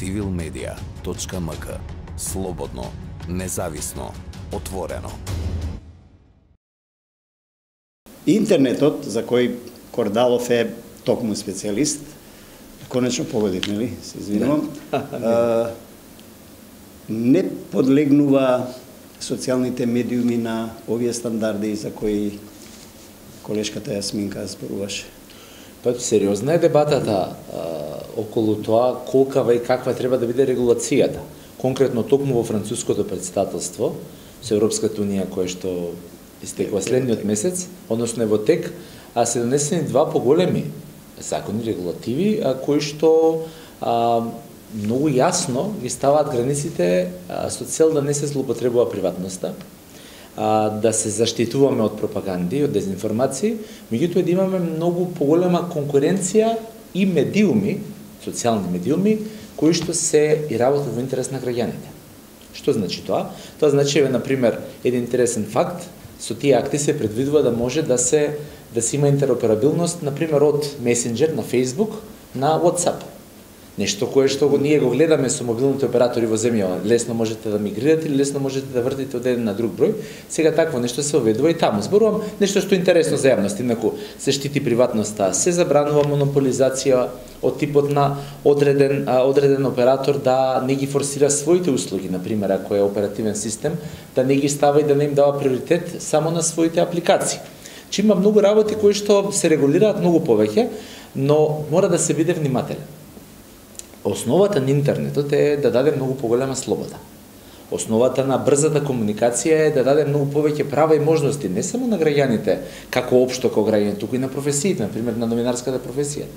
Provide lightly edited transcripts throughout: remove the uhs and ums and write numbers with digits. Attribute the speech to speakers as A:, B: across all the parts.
A: civilmedia.mk. Слободно, независно, отворено.
B: Интернетот, за кој Кордалов е токму специјалист, конечно погодив, нели? Се извинувам. Не подлегнува социјалните медиуми на овие стандарди за кои колешката Јасминка зборуваше.
C: Па сериозна е дебатата околу тоа колкава и каква треба да биде регулацијата. Конкретно токму во француското председателство со Европската унија кое што истекува следниот месец, односно е во тек, се донесени два поголеми закони, регулативи, кои што многу јасно ги ставаат границите со цел да не се злоупотребува приватноста, да се заштитуваме од пропаганди, од дезинформации, меѓутоа да имаме многу поголема конкуренција и медиуми, социјални медиуми, кои што се и работат во интерес на граѓаните. Што значи тоа? Тоа значи, например, еден интересен факт, со тие акти се предвидува да може да се има интероперабилност, например, од Messenger на Facebook на WhatsApp. Нешто кое што ние го гледаме со мобилните оператори во земјава, лесно можете да мигрирате или лесно можете да вртите од еден на друг број. Сега такво нешто се оведува и таму. Зборувам нешто што е интересно за јавност, инаку се штити приватноста, се забранува монополизација од типот на одреден оператор да не ги форсира своите услуги, например, ако е оперативен систем, да не ги става и да не им дава приоритет само на своите апликации. Че има многу работи кои што се регулираат многу повеќе, но мора да се биде внимателен. Основата на интернетот е да даде многу поголема слобода. Основата на брзата комуникација е да даде многу повеќе права и можности, не само на граѓаните, како општо како граѓани, туку и на професиите, например на новинарската професија.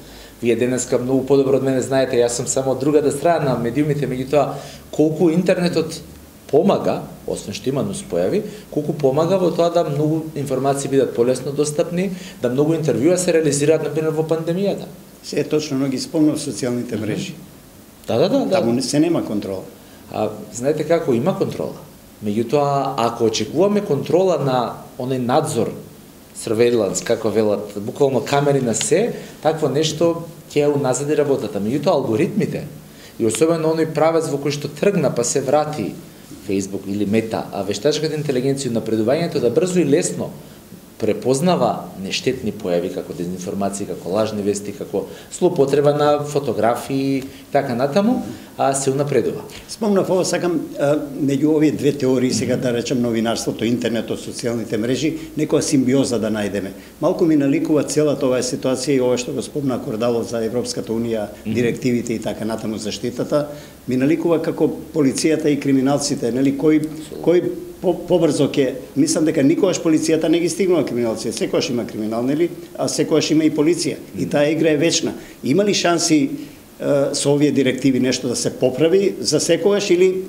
C: Вие денеска многу подобро од мене знаете, јас сум само од другата страна на медиумите, меѓутоа колку интернетот помага, освен што има нуспојави, колку помага во тоа да многу информации бидат полесно достапни, да многу интервјуа се реализираат, например, во пандемијата.
B: Се точно, но ги спомнав социјалните мрежи.
C: Да.
B: Таму се нема контрола.
C: Знаете како, има контрола. Меѓутоа, ако очекуваме контрола на оној надзор, surveillance, како велат, буквално камери на се, такво нешто ќе уназади работата. Меѓутоа, алгоритмите, и особено оној правец во кој што тргна па се врати Facebook или Мета, а вештачката интелигенција напредувањето да брзо и лесно препознава нештетни појави како дезинформации, како лажни вести, како злоупотреба на фотографии и така натаму, се унапредува.
B: Спомнав ова, сакам меѓу овие две теории, сега да речем новинарството, интернетот, социјалните мрежи, некоја симбиоза да најдеме. Малку ми наликува целата оваа ситуација и ова што го спомна Кордалов за Европската унија, директивите и така натаму заштитата, ми наликува како полицијата и криминалците, нели, кој побрзо ќе, мислам дека никогаш полицијата не ги стигнува криминалците, секогаш има криминал, нели, а секогаш има и полиција. И таа игра е вечна. Има ли шанси со овие директиви нешто да се поправи за секогаш или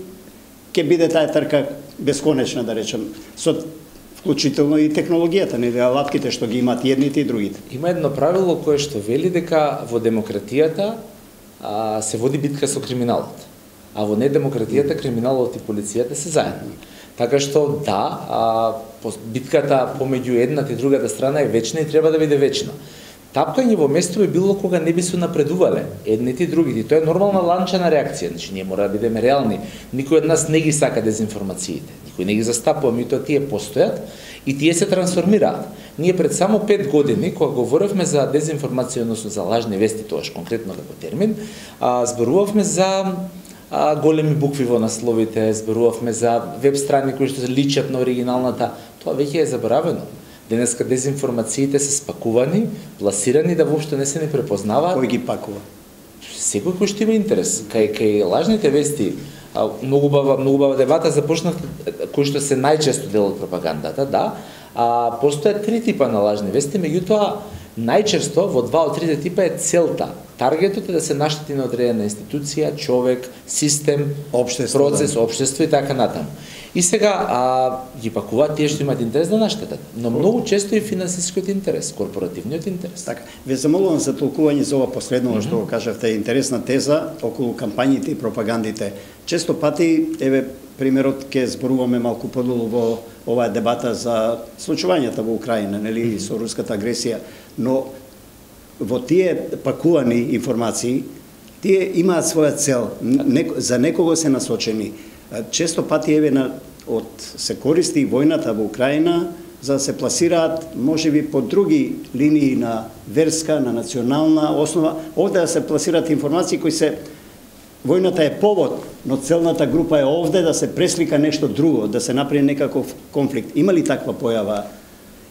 B: ќе биде таа трка бесконечна, да речем, со вклучително и технологијата, нели, алатките што ги имаат едните и другите?
C: Има едно правило кое што вели дека во демократијата се води битка со криминалот, а во недемократијата криминалот и полицијата се заедно. Така што да, битката помеѓу едната и другата страна е вечна и треба да биде вечна. Тапкање во место би било кога не би се напредувале едните и другите. Тоа е нормална ланчана реакција, значи ние мора да бидеме реални. Никој од нас не ги сака дезинформациите, никој не ги застапува, меѓутоа тие постојат и тие се трансформираат. Ние пред само 5 години, кога говоревме за дезинформација, односно за лажни вести, тоаш конкретно како термин, зборувавме за големи букви во насловите, зборувавме за веб страни кои што се личат на оригиналната. Тоа веќе е заборавено. Денеска дезинформациите се спакувани, пласирани да воопшто не се не препознаваат.
B: Кој ги пакува?
C: Секој кој што има интерес. Кај лажните вести, многу бава дебата започнав, кои што се најчесто дел од пропагандата, да. Постојат три типа на лажни вести, меѓутоа најчесто во два од трите типа е целта. Таргетот е да се наштети на одредена институција, човек, систем, процес, општество и така натаму. И сега ги пакуваат тие што имаат интерес да наштетат, но многу често и финансискиот интерес, корпоративниот интерес.
B: Така, ве замолувам за толкување за ова последно што го кажавте, интересна теза околу кампањите и пропагандите. Често пати, еве примерот ќе зборуваме малку подолу во оваа дебата за случувањата во Украина, нели, со руската агресија, но во тие пакувани информации Тие имаат своја цел, за некого се насочени. Често пати се користи војната во Украина за да се пласираат можеби по други линии на верска, на национална основа, овде да се пласираат информации кои се војната е повод, но целната група е овде да се преслика нешто друго, да се направи некаков конфликт. Има ли таква појава?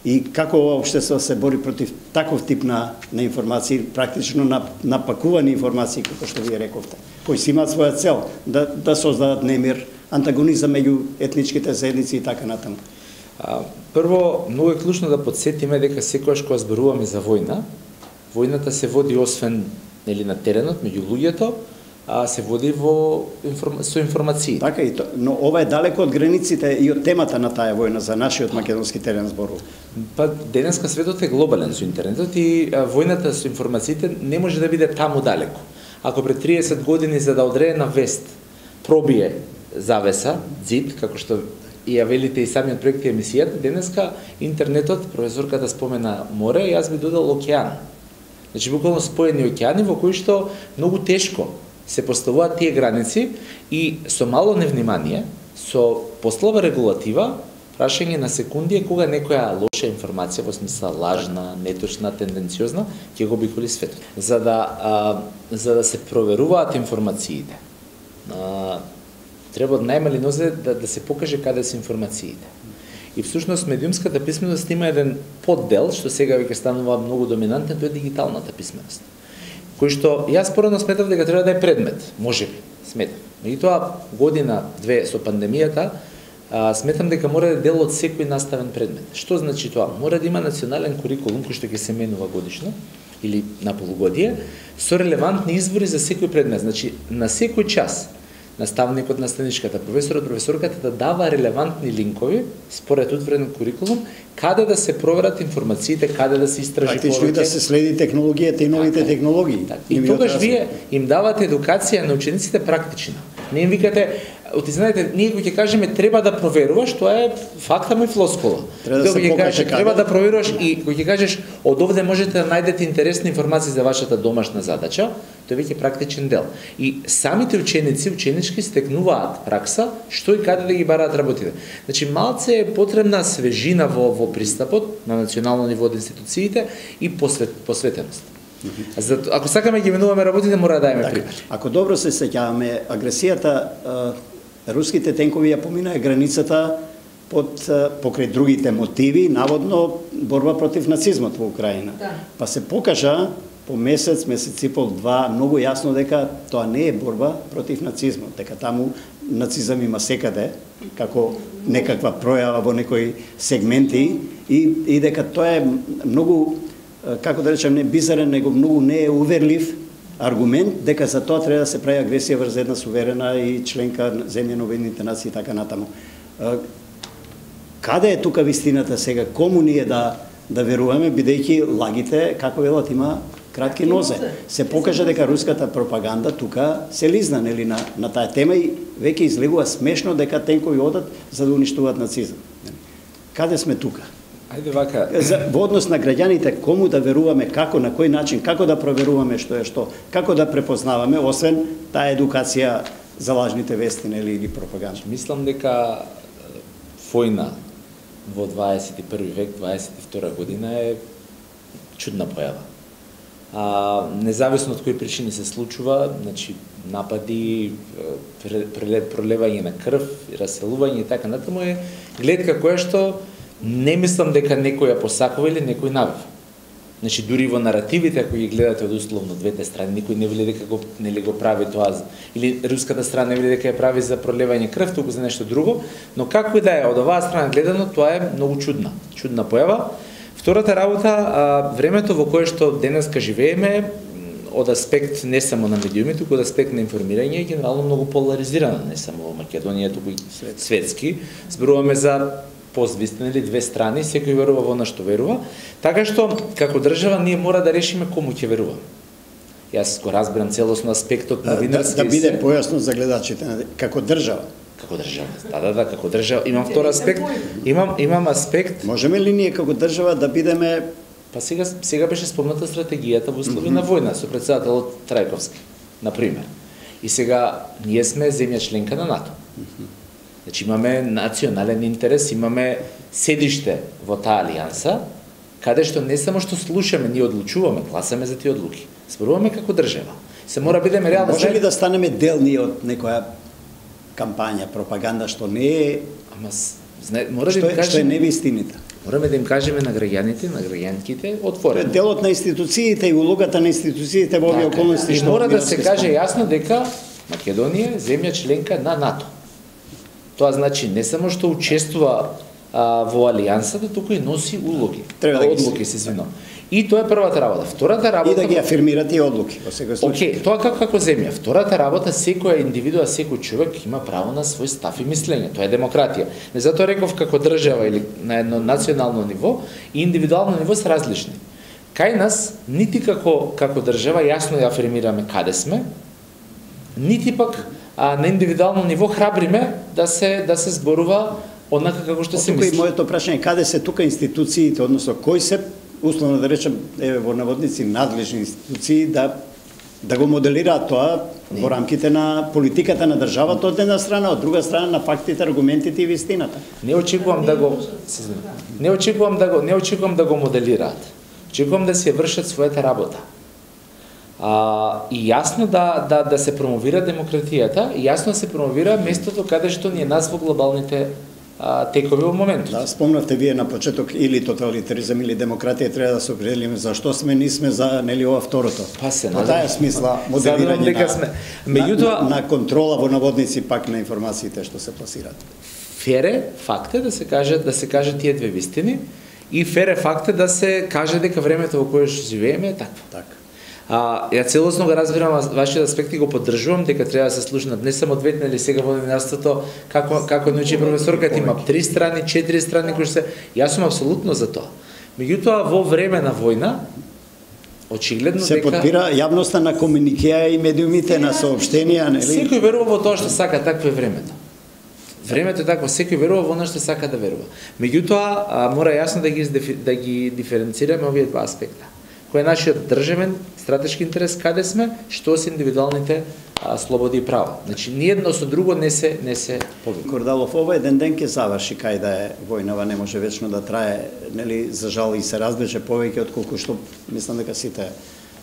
B: И како ова општество се бори против таков тип на информации, практично напакувани информации, како што вие рековте, кои си имаат своја цел, да создадат немир, антагонизам меѓу етничките заедници и така натаму?
C: Прво, многу е клучно да подсетиме дека секогаш кога зборуваме за војна, војната се води освен на теренот меѓу луѓето, се води со информации.
B: Така и но ова е далеко од границите и од темата на таа војна за нашиот македонски терен зборува.
C: Па денеска светот е глобален со интернетот и војната со информациите не може да биде таму далеко. Ако пред 30 години за да одредена вест пробие завеса, ѕид, како што и ја велите и самиот проект и емисијата, денеска интернетот, професорката спомена море, и јас би додал океан. Значи буквално споени океани во кои што многу тешко се поставуваат тие граници и со мало невнимание, со послаба регулатива, прашање на секунди е кога некоја лоша информација, во смисла лажна, неточна, тенденциозна, ќе го обиколи светот. За да се проверуваат информациите, треба од најмали нозе да се покаже каде се информациите. И всушност медиумската писменост има еден поддел, што сега веќе станува многу доминантен, тоа е дигиталната писменост. Кој што јас порано сметав дека треба да е предмет, можеби, сметав. Меѓутоа година, две со пандемијата, сметам дека мора да е дел од секој наставен предмет. Што значи тоа? Мора да има национален курикулум кој што ќе се менува годишно или на полугодие со релевантни извори за секој предмет. Значи на секој час наставникот, наставничката, професорот, професорката да дава релевантни линкови според утврден курикулум, каде да се проверат информациите, каде да се истражи повеќе.
B: Практично и да се следи технологијата и новите технологии.
C: И тогаш вие им давате едукација на учениците практична. Не им викате, знаете, ние кога ќе кажеме треба да проверуваш, тоа е факт, ама и флоскула. Треба да проверуваш и кога ќе кажеш од овде можете да најдете интересни информации за вашата домашна задача, тоа е веќе практичен дел. И самите ученици, ученички стекнуваат пракса, што и каде да ги бараат работите. Значи малце е потребна свежина во пристапот на национално ниво од институциите и посветеност. Ако сакаме ги менуваме работите, мора да дајме пример.
B: Ако добро се сеќаваме, агресијата, руските тенкови ја поминаа границата покрај другите мотиви, наводно борба против нацизмот во Украина. Па се покажа по месец и пол, два, многу јасно дека тоа не е борба против нацизмот, дека таму нацизам има секаде, како некаква пројава во некои сегменти и дека тоа е многу, како да речем, не бизарен, него многу не е уверлив аргумент дека за тоа треба да се прави агресија врз една суверена и членка земја на Обединетите нации и така натаму. Каде е тука вистината сега? Кому ние да веруваме, бидејќи лагите, како велат, има кратки нозе. Се покажа дека руската пропаганда тука се лизна на таа тема и веќе излегува смешно дека тенкови одат за да уништуваат нацизам. Каде сме тука?
C: Ајде вака.
B: Во однос на граѓаните, кому да веруваме, како, на кој начин, како да проверуваме што е што, како да препознаваме, освен таа едукација за лажните вести или пропаганда.
C: Мислам дека војна во 21 век, 22 година е чудна појава. Независно од кои причини се случува, значи напади, пролевање на крв, раселување и така натаму е гледка која што не мислам дека некој ја посакува или некој навива. Значи дури во наративите ако ги гледате од условно двете страни, никој не вели дека го прави тоа или руската страна не вели дека ја прави за пролевање крв, туку за нешто друго, но како и да е од оваа страна гледано, тоа е многу чудна појава. Втората работа, времето во кое што денеска живееме, од аспект не само на медиумите, туку од аспект на информирање, е генерално многу поларизирано, не само во Македонија, туку и светски. Зборуваме за поствистина или две страни, секој верува во на што верува, така што како држава ние мора да решиме кому ќе веруваме. Јас го разбирам целосно аспектот на новинарски.
B: Да биде појасно за гледачите, како држава.
C: Како држава. Да, како држава. Имам втор аспект. Имам аспект.
B: Можеме ли ние како држава да бидеме
C: Па сега беше спомната стратегијата во услови на војна со претседателот Трајковски. например. И сега, ние сме земја членка на НАТО. Значи имаме национален интерес, имаме седиште во таа алијанса, каде што не само што слушаме, ние одлучуваме, гласаме за тие одлуки. Зборуваме како држава. Се мора бидеме реално.
B: Може ли да станеме делни од некоја кампања, пропаганда што не е
C: мора да им кажеме,
B: што е невистината?
C: Мораме да им кажеме на граѓаните, на граѓанките отворено.
B: Делот на институциите и улогата на институциите во овие околности
C: што мора да се каже јасно дека Македонија е земја членка на НАТО. Тоа значи не само што учествува во алијансата, туку и носи улоги. Одлуки се извинувам. И тоа е првата работа. Втората работа
B: и да ги афирмира тие одлуки во секој случај.
C: Океј, тоа како земја. Втората работа, секоја индивидуа, секој човек има право на свој став и мислење. Тоа е демократија. Не затоа реков како држава или на едно национално ниво и индивидуално ниво се различни. Кај нас нити како држава јасно ја афирмираме каде сме, нити пак на индивидуално ниво храбриме да се зборува однака како што се мисли.
B: Тука и моето прашање, каде се тука институциите, односно кои се, условно да речем, во наводници надлежни институции да го моделираат тоа во рамките на политиката на државата од една страна, од друга страна на фактите, аргументите и вистината.
C: Не очекувам да го моделираат. Очекувам да се вршат својата работа. И јасно да се промовира демократијата, и јасно се промовира местото каде што ни е нас во глобалните текови во моментот.
B: Да, спомнавте вие на почеток или тоталитаризам или демократија, треба да се определиме зашто сме за нели ова второто.
C: Па се
B: во таа смисла моделирање на контрола во наводници пак на информациите што се пласираат.
C: Фере факт е да се каже тие две вистини и фере факт е да се каже дека времето во кое што живееме е такво.
B: Така.
C: Ја целосно го разбирам вашиот аспект и го поддржувам дека треба да се слушнат не само двете, нели сега во новинарството како научи професорката има 3 страни, 4 страни кои се. Јас сум апсолутно за тоа. Меѓутоа во време на војна очигледно
B: се подпира јавноста на комуникија и медиумите на соопштенија, нели?
C: Секој верува во тоа што сака, такво е времето. Времето е такво, секој верува во она што сака да верува. Меѓутоа мора јасно да ги диференцираме овие два аспекта. Кој е нашиот државен стратешки интерес, каде сме, што се индивидуалните слободи и права. Значи, ни едно со друго не се повикува.
B: Кордалов, ова еден ден ќе заврши, кај да е војнава, не може вечно да трае, нели, за жал и се разближе повеќе отколку што мислам дека сите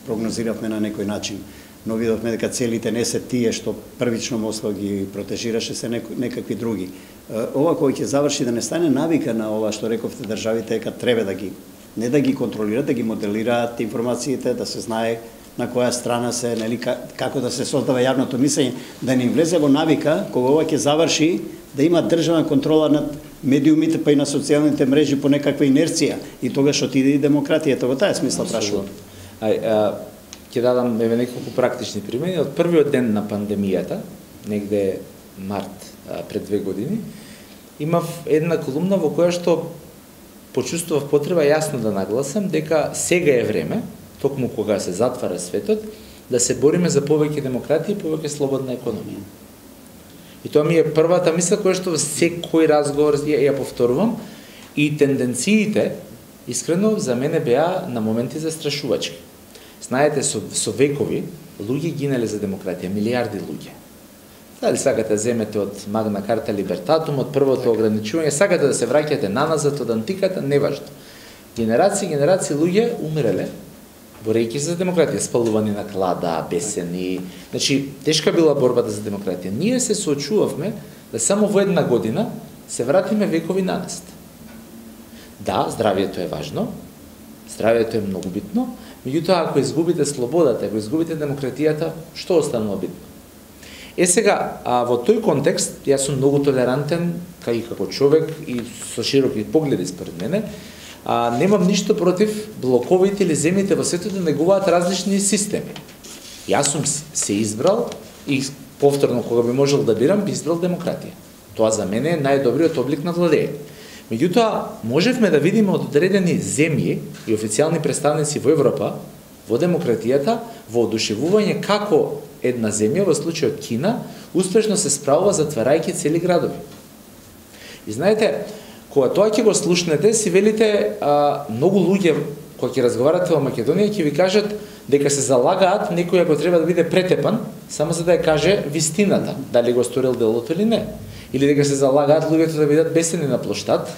B: прогнозиравме на некој начин. Но видовме дека целите не се тие што првично Москва ги протежираше, се некакви други. Ова кој ќе заврши да не стане навика на ова што рековте државите дека треба да ги не да ги контролираат, да ги моделираат информациите, да се знае на која страна се, нели, како да се создава јавното мислење, да не влезе во навика, кога ова ќе заврши, да има државна контрола над медиумите, па и на социјалните мрежи по некаква инерција, и тогаш отиде и демократијата. Во таа смисла прашувам.
C: Ќе дадам неколку практични примери. Од првиот ден на пандемијата, негде март пред 2 години, имав една колумна во која што почувствував потреба јасно да нагласам дека сега е време, токму кога се затвара светот, да се бориме за повеќе демократија и повеќе слободна економија. И тоа ми е првата мисла која што во секој разговор ја повторувам, и тенденциите, искрено, за мене беа на моменти застрашувачки. Знаете, со векови, луѓе гинале за демократија, милиарди луѓе. Дали сакате да земете од Магна Карта Либертатум, од првото ограничување, сакате да се враќате наназад од антиката, неважно. Генерации луѓе умреле, борејќи се за демократија, спалувани на клада, бесени. Значи, тешка била борбата за демократија. Ние се соочувавме да само во една година се вратиме векови наназад. Да, здравието е важно, здравието е многу битно, меѓутоа ако изгубите слободата, ако изгубите демократијата, што останува битно? Сега, во тој контекст, јас сум многу толерантен, кај како човек и со широки погледи според мене, немам ништо против блоковите или земјите во светот да негуваат различни системи. Јас сум се избрал и повторно кога би можел да бирам, би избрал демократија. Тоа за мене е најдобриот облик на владење. Меѓутоа, можевме да видиме од одредени земји и официјални представници во Европа, во демократијата, во одушевување како една земја, во случајот Кина, успешно се справува затварајќи цели градови. И знаете, кога тоа ќе го слушнете, си велите, многу луѓе, кога ќе разговарате во Македонија, ќе ви кажат, дека се залагаат некој ако треба да биде претепан, само за да ја каже вистината, дали го сторил делото или не. Или дека се залагаат луѓето да бидат бесени на плоштад,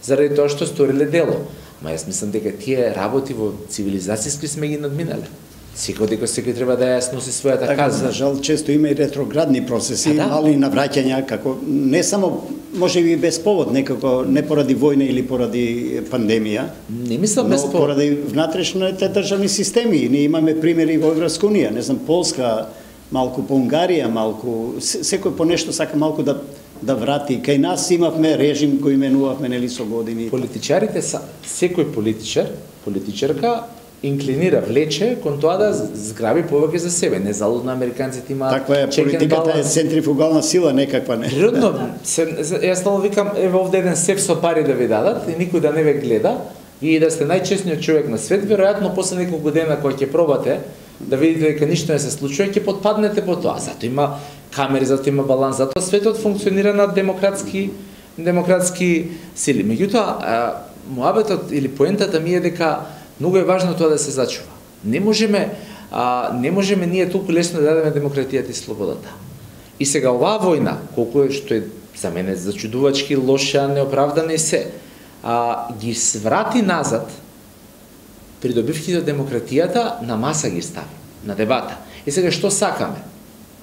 C: заради тоа што сториле дело. Ма јас мислам дека тие работи во цивилизацијски сме ги надминале. Секој треба да ја сноси својата
B: така,
C: казна.
B: за жал, често има и ретроградни процеси,
C: да?
B: мали навраќања, како не само може би без повод, некако не поради војна или поради пандемија.
C: Не мислам без повод.
B: Но поради внатрешните државни системи. Ние имаме примери во Европска унија, не знам, Полска, малку по Унгарија, малку секој по нешто сака малку да врати. Кај нас имавме режим кој именувавме нели со години.
C: Политичарите секој политичарка инклинира, влече кон тоа да зграби повеќе за себе. Незалудно американците имаат
B: таква е политиката, е центрифугална сила некаква не.
C: Природно, јас стално викам, еве овде еден сеф со пари да ви дадат и никој да не ве гледа и да сте најчесниот човек на свет, веројатно после неколку дена кога ќе пробате да видите дека ништо не се случува, ќе потпаднете по тоа. Затоа има камери, затоа има баланс, затоа светот функционира на демократски сили. Меѓутоа, муабетот или поентата ми е дека многу е важно тоа да се зачува. Не можеме ние толку лесно да дадеме демократијата и слободата. И сега оваа војна, колку е што е за мене зачудувачки, лоша, неоправдана и се, ги сврати назад придобивките од демократијата на маса ги стави, на дебата. И сега што сакаме?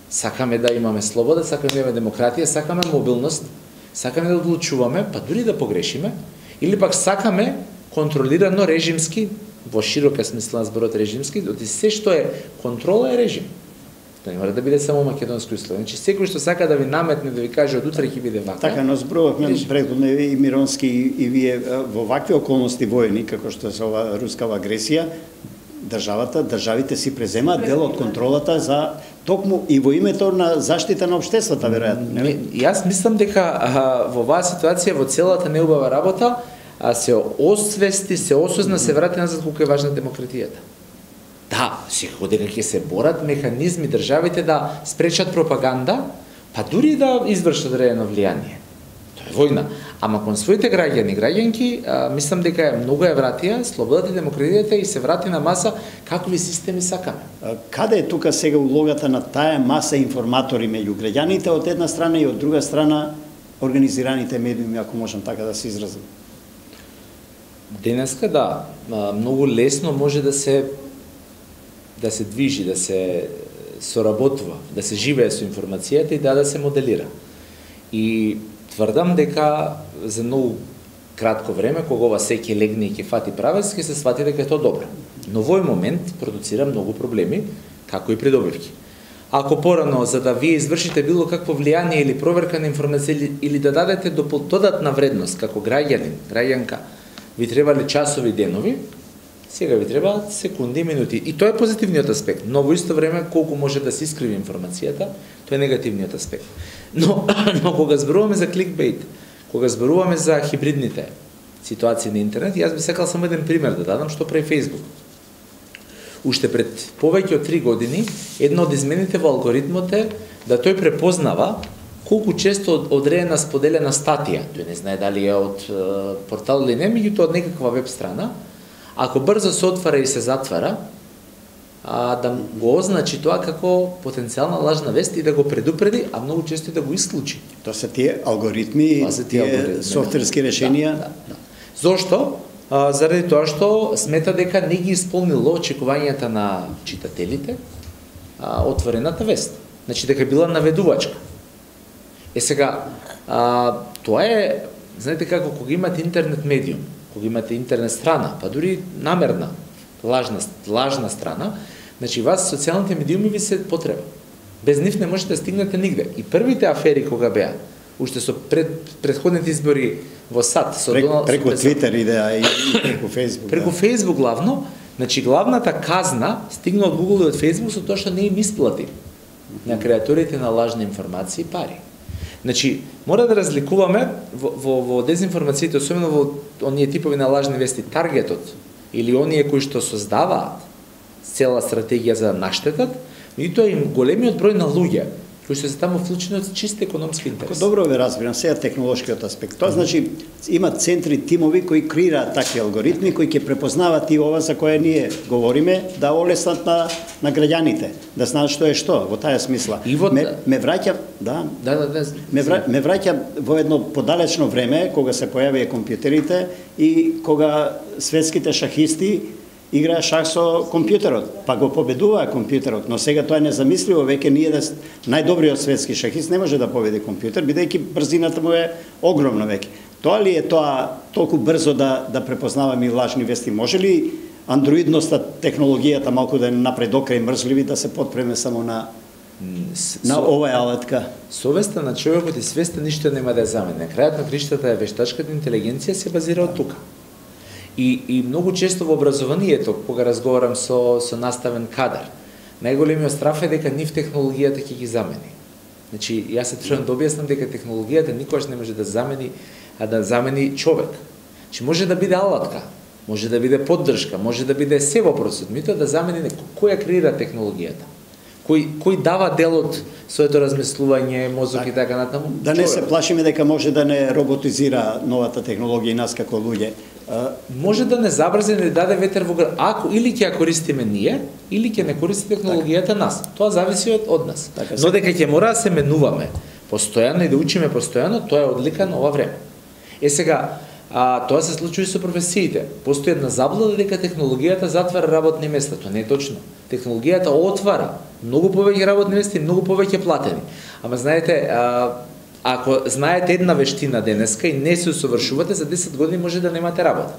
C: Сакаме да имаме слобода, сакаме да имаме демократија, сакаме мобилност, сакаме да одлучуваме, па дури да погрешиме, или пак сакаме контролирано режимски, во широка смисла на зборот режимски, оти се што е контрола е режим. Тоа не мора да биде само македонско условие. Значи секој што сака да ви наметне, да ви каже од утре ќе биде вака.
B: Така, но зборувавме претходно и Миронски и вие во вакви околности војни, како што се ова рускава агресија, државите си преземаат дел од контролата за токму и во името на заштита на општеството, веројатно.
C: Јас мислам дека во оваа ситуација, во целата неубава работа, се освести, се осозна, се врати назад колку е важна демократијата. Да, секако дека ќе се борат механизми државите да спречат пропаганда, па дури да извршат одредено влијание. Тоа е војна. Ама кон своите граѓани, граѓанки, мислам дека е многу е вратија слободата и демократијата и се врати на маса какви системи сакаме.
B: Каде е тука сега улогата на таа маса информатори меѓу граѓаните од една страна и од друга страна организираните медиуми, ако можам така да се изразам?
C: Денеска да, многу лесно може да се движи, да се соработува, да се живее со информацијата и да се моделира. И тврдам дека за многу кратко време, кога ова се ќе легне и ќе фати правец, ќе се свати дека е тоа добро. Но во овој момент продуцира многу проблеми, како и придобивки. Ако порано, за да вие извршите било какво влијание или проверка на информација или да дадете додатна вредност како граѓанин, граѓанка, ви требале часови, денови, сега ви требаат секунди, минути. И тоа е позитивниот аспект. Но во исто време, колку може да се искриви информацијата, тоа е негативниот аспект. Но кога зборуваме за кликбейт, кога зборуваме за хибридните ситуации на интернет, јас би сакал само еден пример да дадам што прави Facebook. Уште пред повеќе од 3 години, едно од измените во алгоритмот е да тој препознава колку често одредена споделена статија, тој не знае дали е од портал или не, меѓутоа од некаква веб страна, ако брзо се отвара и се затвара, да го означи тоа како потенцијална лажна вест и да го предупреди, а многу често и да го исклучи.
B: Тоа се тие алгоритми, тие софтверски решенија.
C: Да. Зошто? Заради тоа што смета дека не ги исполнило очекувањата на читателите отворената вест. Значи дека била наведувачка. Сега, тоа е, знаете како, кога имате интернет медиум, кога имате интернет страна, па дури намерна, лажна страна, значи вас социјалните медиуми ви се потреба. Без нив не можете да стигнете нигде. И првите афери кога беа, уште со предходните избори во САД, со
B: преку Твитер идеа и преку Фейсбук.
C: Преку Фейсбук главно, значи главната казна стигна од Google и од Фейсбук со тоа што не им исплати на креаторите на лажни информации пари. Значи, мора да разликуваме во дезинформациите, особено во оние типови на лажни вести, таргетот или оние кои што создаваат цела стратегија за наштетат, и тоа им големиот број на луѓе кои што се таму вклучени од чист економски интерес.
B: Добро ве разбирам, сега технолошкиот аспект. Тоа значи има центри, тимови кои креираат такви алгоритми кои ќе препознават и ова за кое ние говориме, да олеснат на граѓаните, да знаат што е што, во таа смисла. Ме враќа, ме враќа во едно подалечно време кога се појавија компјутерите и кога светските шахисти играа шах со компјутерот, па го победуваа компјутерот, но сега тоа е незамисливо, веќе ние да најдобриот светски шахист не може да победи компјутер, бидејќи брзината му е огромна веќе. Тоа ли е тоа толку брзо да препознаваме и лажни вести? Може ли андроидноста, технологијата малку да е напред до крај мрзливи, да се подпреме само на оваа алатка?
C: Совеста на човекот и свеста ништо нема да ја замени. На крајот на криштата е вештачката интелигенција се базира од тука. И многу често во образованието, кога разговарам со наставен кадар, најголемиот страф е дека нив технологијата ќе ги замени. Значи, јас се трудам да објаснам дека технологијата никогаш не може да замени човек. Значи, може да биде алатка, може да биде поддршка, може да биде се вопросот, мито да замени кој ја креира технологијата. Кој дава дел од своето размислување, мозок и така натаму?
B: Да не се плашиме дека може да не роботизира новата технологија и нас како луѓе.
C: Може да не забрзе, не даде ветер во град. Ако или ќе ја користиме ние, или ќе не користи технологијата нас. Тоа зависи од нас. Но дека ќе мора да се менуваме постојано и да учиме постојано, тоа е одлика на ова време. Сега, тоа се случува и со професиите. Постои една заблуда дека технологијата затвара работни места. Тоа не е точно. Технологијата отвара многу повеќе работни места и многу повеќе платени. Ама знаете, ако знаете една вештина денеска и не се усовршувате, за 10 години може да немате работа.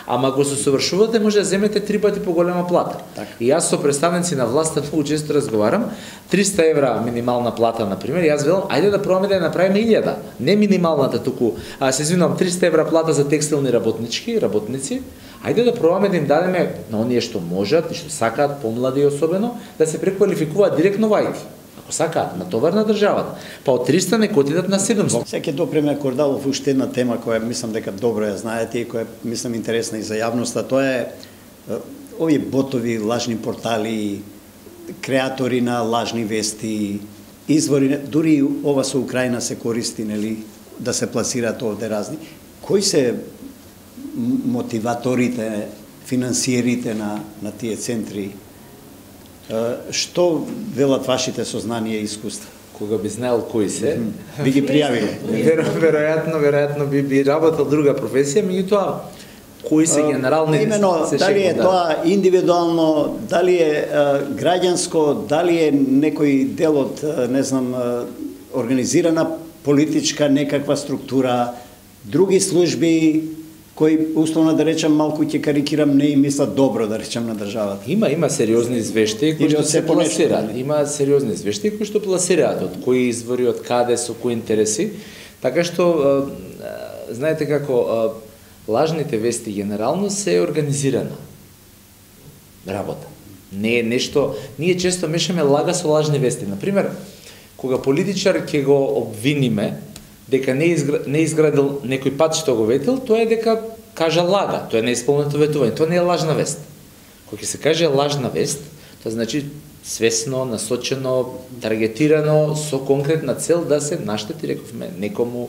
C: Ама ако се усовршувате, може да земете 3 пати поголема плата. И јас со представници на власта многу често разговарам, 300 евра минимална плата, например, јас велам, ајде да пробаме да ја направиме 1000. Не минималната туку, се извинувам, 300 евра плата за текстилни работници, ајде да пробаме да им дадеме на оние што можат и што сакаат, помлади особено, да се преквалификуваат директно во IT. Ако сакаат, на товар на државата. Па од 300 нека отидат на 700.
B: Сега ќе допреме Кордалов уште една тема која мислам дека добро ја знаете и која мислам интересна и за јавноста. Тоа е овие ботови, лажни портали, креатори на лажни вести, извори, дури ова со Украина се користи, нели, да се пласираат овде разни. Кои се мотиваторите, финансиерите на тие центри? Што велат вашите сознанија и искуства?
C: Кога би знаел кои се,
B: би ги пријавиле.
C: Веројатно би работел друга професија, меѓутоа кои се генерални
B: именно, дали е тоа индивидуално, дали е граѓанско, дали е некој дел од, не знам, организирана политичка некаква структура, други служби кои, условно да речам, малку ќе карикирам, не им мислат добро, да речам, на државата.
C: Има сериозни извештаи кои што се пласираат. Има сериозни извештаи кои што пласираат од кои извори, од каде, со кои интереси. Така што, знаете како, лажните вести генерално се организирана работа. Не е нешто, ние често мешаме лага со лажни вести. Например, кога политичар ќе го обвиниме дека не изградил некој пат што го ветил, тоа е дека кажа лага, тоа е неисполнето ветување, тоа не е лажна вест. Кога ќе се каже лажна вест, тоа значи свесно, насочено, таргетирано, со конкретна цел да се наштети, рековме, некому,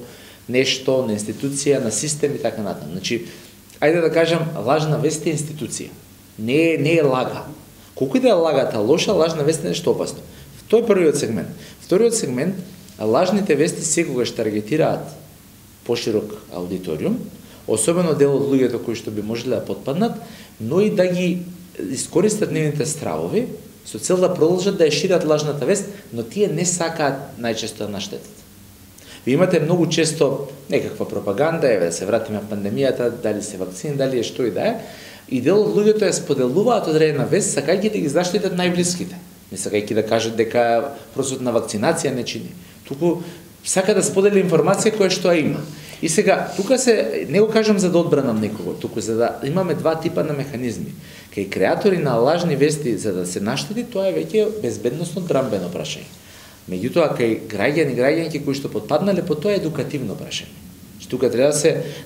C: нешто, на институција, на систем и така натаму. Значи, ајде да кажам, лажна вест е институција. Не е лага. Колку и да е лагата лоша, лажна вест е нешто опасно. Тоа е првиот сегмент. Вториот сегмент, лажните вести секогаш таргетираат поширок аудиториум, особено дел од луѓето кои што би можеле да потпаднат, но и да ги искористат нивните стравови со цел да продолжат да ја шират лажната вест, но тие не сакаат најчесто да наштетат. Ви имате многу често некаква пропаганда, да се вратиме на пандемијата, дали се вакцини, дали е што и да е, и дел од луѓето ја споделуваат одредена вест, сакајќи да ги заштитат најблиските. Не сакајќи да кажат дека процесот на вакцинација не чини. Туку сака да сподели информација која што има. И сега, тука се, не го кажам за да одбранам некого, туку за да имаме два типа на механизми. Кај креатори на лажни вести за да се наштети, тоа е веќе безбедносно драмбено прашање. Меѓутоа, кај граѓанки кои што потпаднале по тоа е едукативно прашање. Тука треба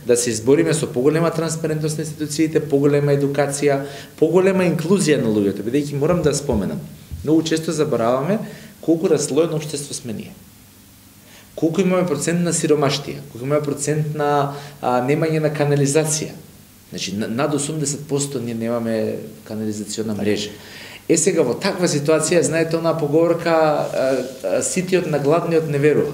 C: да се избориме со поголема транспарентност на институциите, поголема едукација, поголема инклузија на луѓето, бидејќи морам да споменам. Многу често забораваме колку расслоено општество сме ние. Колку имаме процент на сиромаштија, колку имаме процент на немање на канализација. Значи, над 80% ние немаме канализациона мрежа. Сега, во таква ситуација, знаете, она поговорка, ситиот на гладниот не верува.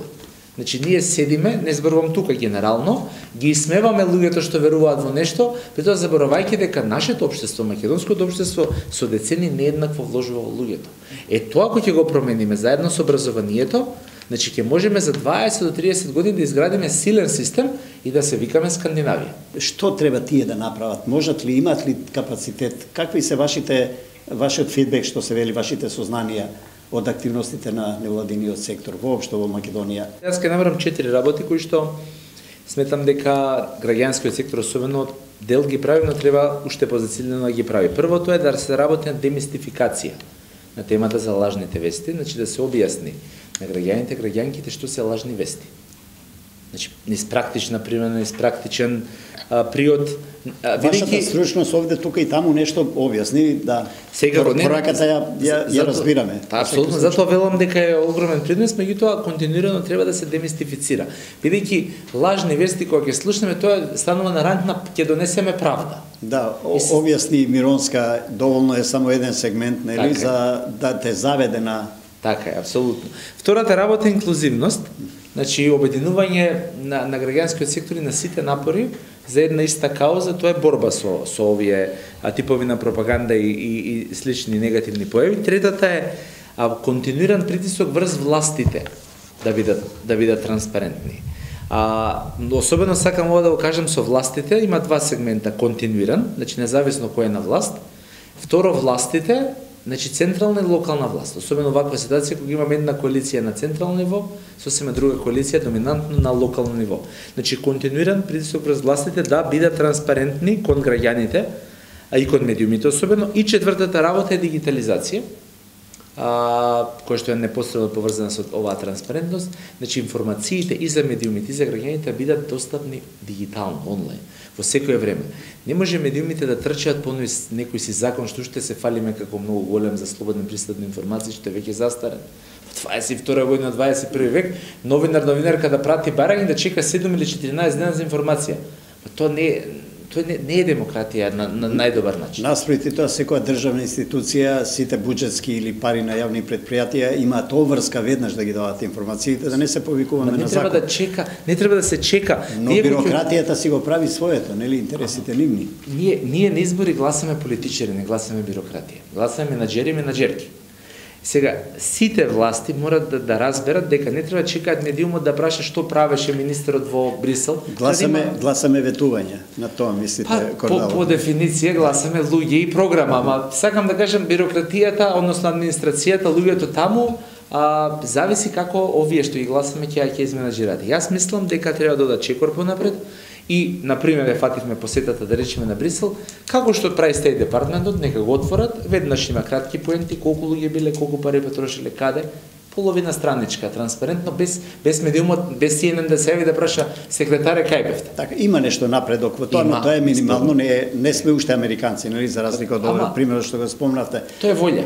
C: Значи, ние седиме, не зборувам тука генерално, ги исмеваме луѓето што веруваат во нешто, при тоа заборавајќи дека нашето општество, македонското општество, со децени нееднакво вложува во луѓето. Тоа кој ќе го промениме заедно со образованието, значи ќе можеме за 20 до 30 години да изградиме силен систем и да се викаме Скандинавија.
B: Што треба тие да направат? Можат ли, имат ли капацитет? Какви се вашиот фидбек, што се вели, вашите сознанија од активностите на невладиниот сектор воопшто во Македонија?
C: Јас ќе набрам 4 работи кои што сметам дека граѓанскиот сектор особено дел ги прави, но треба уште позицилено да ги прави. Првото е да се работи на демистификација на темата за лажните вести, значи да се објасни на граѓаните, граѓанките што се лажни вести. Значи, неспрактична примена, неспрактичен приод.
B: Вашата стручност овде, тука и таму нешто објасни, да.
C: Сега
B: пораката ја разбираме.
C: Апсолутно, затоа велам дека е огромен предмет, меѓутоа континуирано треба да се демистифицира. Бидејќи лажни вести кога ќе слушнеме, тоа станува на ранг на ќе донесеме правда.
B: Да, објасни Миронска, доволно е само еден сегмент, нели, за да те заведе на...
C: Така е, апсолутно. Втората работа е инклузивност, значи обединување на граѓанскиот сектор и на сите напори за една иста кауза, тоа е борба со овие типови на пропаганда и слични негативни појави. Третата е континуиран притисок врз властите да бидат транспарентни. Особено сакам ова да го кажам со властите, има два сегмента: континуиран, значи независно кој е на власт. Второ, властите, значи централна и локална власт. Особено ваква ситуација кога имаме една коалиција на централно ниво, сосема друга коалиција доминантно на локално ниво. Значи континуиран притисок врз властите да бидат транспарентни кон граѓаните, а и кон медиумите особено. И четвртата работа е дигитализација, која што е непосредно поврзана со оваа транспарентност. Значи информациите и за медиумите и за граѓаните бидат достапни дигитално, онлайн, во секое време. Не може медиумите да трчаат по некој си закон што уште се фалиме како многу голем за слободен пристап до информации, што е веќе застарен. Во 22 година, 21 век, новинарка да прати барање да чека 7 или 14 дена за информација. Тоа не е демократија на најдобар начин.
B: Наспроти тоа, секоја државна институција, сите буџетски или пари на јавни предпријатија имаат обврска веднаш да ги дават информациите, да не се повикуваме на закон.
C: Не треба да се чека.
B: Но бирократијата си го прави своето, нели, интересите нивни.
C: Ние на избори гласаме политичари, не гласаме бирократија. Гласаме менаџери и менаџерки. Сега, сите власти морат да разберат дека не треба чекаат медиумот да праша што правеше министерот во Брисел.
B: Гласаме ветување, на тоа мислите, Кордало?
C: По дефиниција гласаме луѓе и програма, ама сакам да кажам бирократијата, односно администрацијата, луѓето таму, зависи како овие што ги гласаме ќе изменаџират. Јас мислам дека треба да дадат чекор понапред. И, например, фативме посетата, да речеме, на Брисел, како што прави Стејт департментот, нека го отворат, веднаш има кратки поенти, колку луѓе биле, колку пари потрошиле, каде, половина страничка, транспарентно, без медиумот, без CNN да се јави да праша секретаре кај бевте.
B: Така, има нешто напредок во тоа, но тоа е минимално, не сме уште американци, нели, за разлика од овој пример што го спомнавте.
C: Тоа е волја.